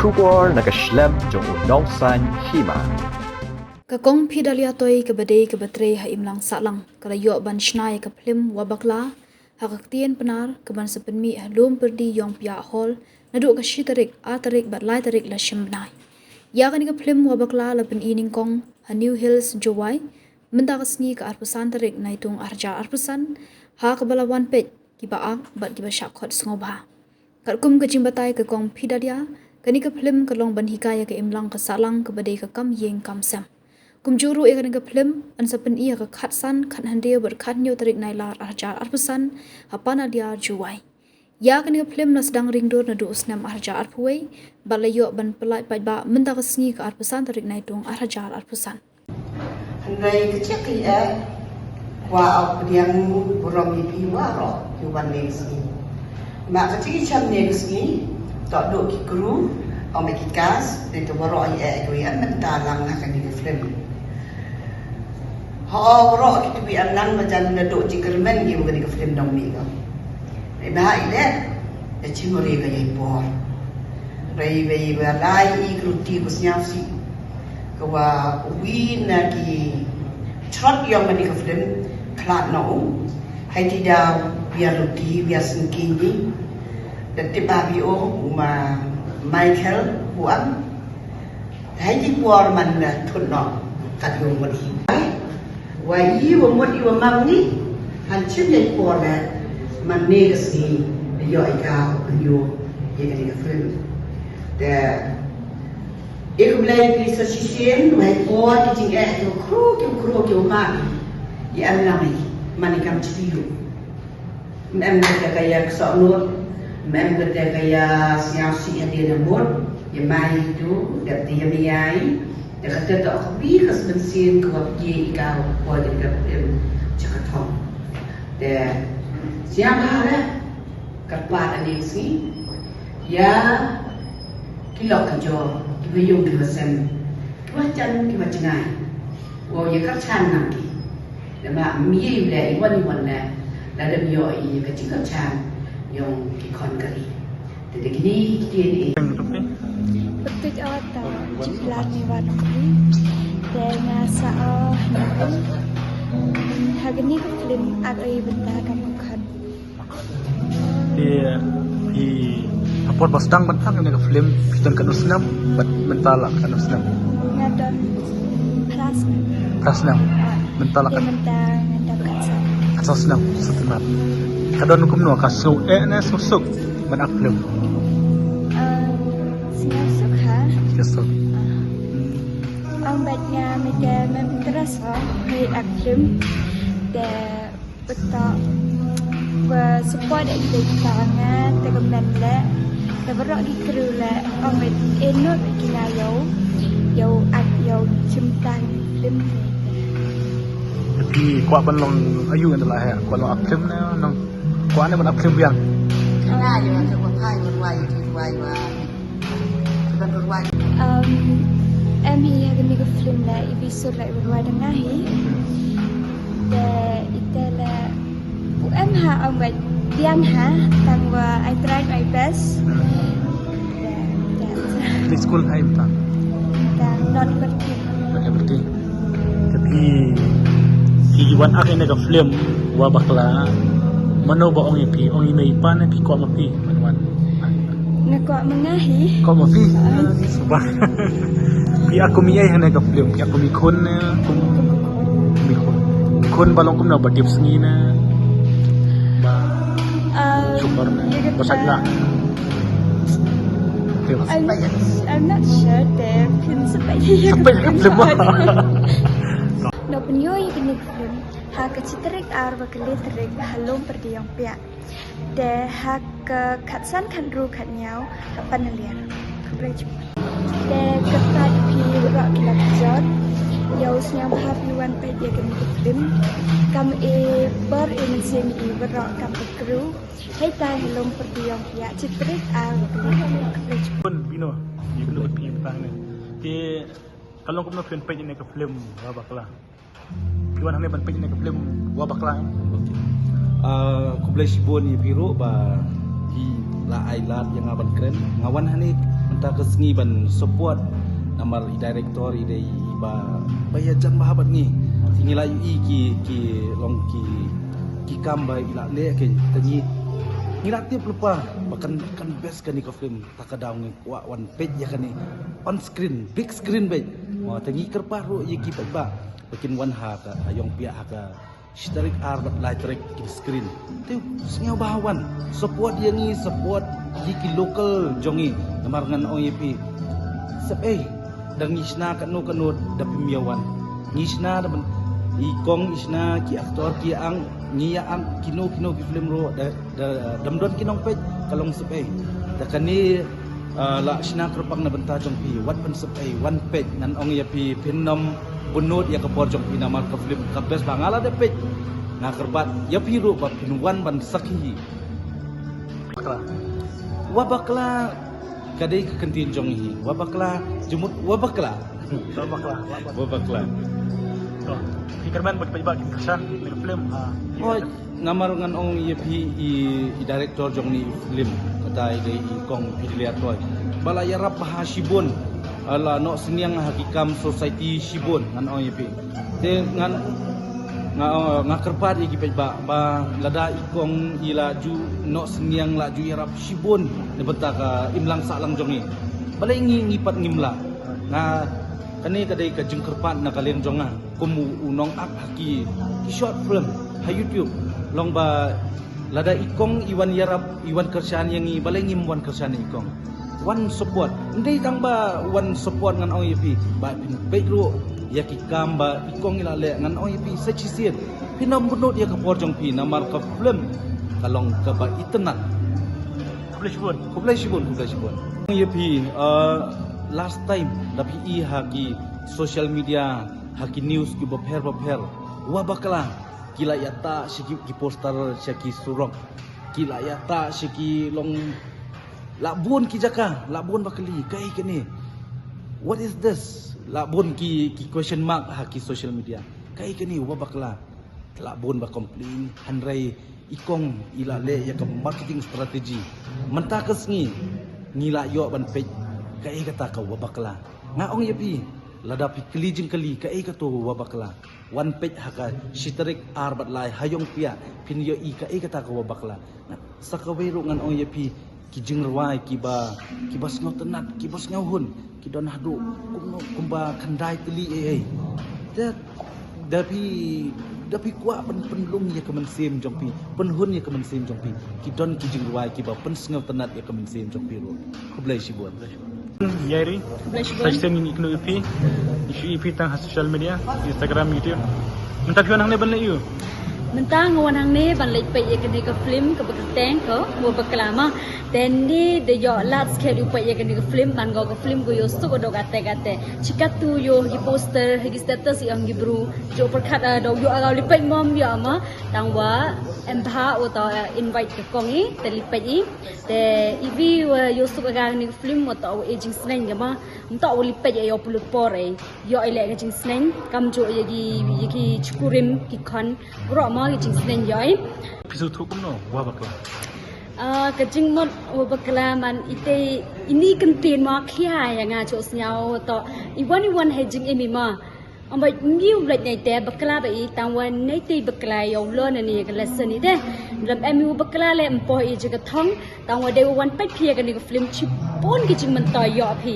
Shubor nakaslem jong unong san hima. Kakong pidalia toy kabadai kabatre ha imlang salang kalayo ban shnai ka plim wabakla hakaktien penar kaban sepenmi halum perdi yong pia hol nadu ka shitarik atarik bat lai tarik la shimnai ya kan ka plim wabakla la pen ining kong ha New Hills Jowai menta ka sni ka arpusan tarik naitung arja arpusan ha ka balawan pet ki baak bat ki ba shakhot sngoba katkum ka jimbatai ka kong pidalia kani ka plim ka long ban hikaya ka imlang ka salang ka badai ka kam yeng kam sam kumjuru ikan ke film an sapen ia ke khatsan khat handia berkhat nyo tarik nailar arjar arpusan hapana dia juwai ya kan ke film na sedang ringdur na du usnam arjar arpuai balayo ban pelai pai ba menta ke sngi ke arpusan tarik naitung arjar arpusan Andai kecek ya wa au diang borom ipi waro yuwan nesi mak kecik cham nesi tok do ki kru au mekikas de to waro ai ko ya mentalang na kan di film Hawro kita bi anan macam naduk cikermen dia bukan di film dong ni kan. Bah ile ya cimori ka yai por. Rai bai balai ikruti kusnyafsi. Kawa wina ki trot yang di film klat no. Hai tidak biar ruti biar sengkini. Dan tiba bio uma Michael buang. Hai di por man thun no kat yung wadi. Wai wa mod iwa mam ni han chim ye por la man ne si yo ai ka yo ye ka ni film de ek blai ki sa shisien wai por ki jing to kro ki ma ye am na mi man kam chi yo mem ka ya so no mem ka ya siap si hadi na mod ye mai tu de ti mi ai de kata tak hobi khas bensin ke wapi kau boleh dekat cakap thong de siapa lah kerpat ani si ya kilok kejo kibiyung kibasem kibacan kibacengai wo ya kercan nanti de mak mi le iwan la la de yo i kecik kercan yang kikon kali jadi gini dia ni Betul awak jumlah ni warna ni danasa hari ni film agak bentar kamu kan. Di apot basdang bentang yang film dan kan usnam mentala kan usnam. Ngadon Prasnam mentala kan. Ngadon kasar. Kasar usnam setelah. Kadon hukum no kasu na susuk menak film. Kesel. Obatnya mereka memperasa hari akhir dan betul bersupport dari tangan terkemen le terberok di kerula obat enot kena yau cinta film. Tapi kuat benlong ayu adalah ya kuat long akhir na nang kuat ni ben akhir biang. Kena yo macam pai wai wa em hi hari ni ke film la episode la berwai tengah hi de itala em ha obat biang ha tangwa I tried my best Di school hai betul. dan not berarti Berarti. Tapi iwan akhir ni ke film wa bakla mano ba ong ipi ong imei pan pi ko mapi manwan. nak mengahi Kau mapi subah. Pi aku miyai hana ka film, pi aku mikon na mikon balong kum na badip sengi na ba super na basagla. I'm not sure the film sampai ka film ba? no penyoy kini film ha kecitrik arba kelitrik halom perdiang pia de ha ke katsan kan ru kat nyau kapan liar bridge de ketat pi rak kilap jod yau senyam happy one page dia kini film kam ber in sim i berak kam kru hai tai halom perdiang pia citrik arba bridge Pun bino, ni kena pi petang ni. Ti kalau kum na page ni ka film wa bakla. Piwan hane ban page ni ka film wa bakla. Kublai sibon ni biru ba di la ailat yang aban keren ngawan hani entah kesengi ban support namar i director i dei ba bayajan bahabat ni tingila yu ki long ki kamba ila le ke tanyi ngilatip lupa bahkan kan best kan ka film takadaw ng one page ya kan on screen big screen ba tanyi kerpa ro yi ki ba bikin one ha ka ayong pia ha ka Shtarik arbat lightrek di screen. Tu sengaw bahawan support yang ni support di local jongi namar ngan OYP. Sep dang isna kanu dapi miawan. Ngisna daman ikong isna ki aktor ki ang niya ang kino ki film ro damdon kinong pet kalong sep da kani la isna kerpang na benta jong pi wat pen sep one page nan OYP pinom bunut ya kapor jong pinamar ka film ka best bangala de pej na kerbat ya piru ba pinwan ban sakhi wabakla kadai ka kentin jong hi wabakla jumut wabakla Oh, Hikman bagi kesan di film oh ngamar ngan ong i director jong ni film kadai dei kong pilihat toy bala ya rap bahasibun ala no seniang hakikam society Shibun ngan OYP te ngan kerpat iki ba lada ikong ilaju no seniang laju yarap Shibun ne beta ka imlang salang jongi balai ngipat ngimla nga kani kadai ka jeng kerpat na kalian jonga kumu unong ak haki short film ha YouTube long ba lada ikong iwan yarap iwan kerjaan yang balai ngimwan kerjaan ikong one support ndai tang ba one support ngan OYP ba pin ru ya ki kamba ikong ilale ngan OYP sechisir pinam bunut ya ka porjong pi namar ka film kalong ka ba internet kublashibun OYP last time dapi i haki social media haki news ki bapher wa bakala kila yata siki ki poster siki surok kila yata siki long labun ki jaka labun bakali kai kini what is this labun ki question mark haki social media kai kini wa bakla labun ba complain handrai ikong ilale ya ke marketing strategy mentakas ngila yo ban page kai kata ka wa bakla ngaong yapi ladapi kelijing kali kai ka to wa bakla one page haka shitarik arbat lai hayong pia pinyo i kai kata ka wa bakla sakawero ngan ong yapi ki jingrawai ki ba sngot tenat ki bas ngahun ki don hadu kumba kandai teli that dapi kwa penlung ya kemen sim jongpi penhun ya kemen sim jongpi ki don ki jingrawai ki ba pen sngot tenat ya kemen sim jongpi ro kublai sibon Yari saya ini iknu EP isu EP tang social media Instagram YouTube mentah pion hang ne ban le yu mentang wan hang ne ban lek pe ye kene ka film ka bakateng ko wo baklama then ni de yo lat schedule pe ye kene ka film ban go ka film go yo stu go gate chikat tu yo hi poster hi status yang gi bru jo perkhat do yo agaw li pe mom yo ma tang wa empha o to invite ka kongi te li pe i te ivi yo stu ga ni film mo to aging sneng ga ma mto li pe yo pulut pore yo ile ga jing sneng kam jo ye gi chukurim ki khan ro ma gi jing sneng yo episode tu kumno wa bakla kajing mod bakla man ite ini kentin ma khia ya nga cho snyao to iwan hedging emi ma ambai ngiu blai nei te bakla ba i tangwan nei te bakla yo lo na ni ka lesson ni de ram emi bakla le empo i je ka thong tangwa de wan pai phia ka ni ka film chipon ki jing man to yo phi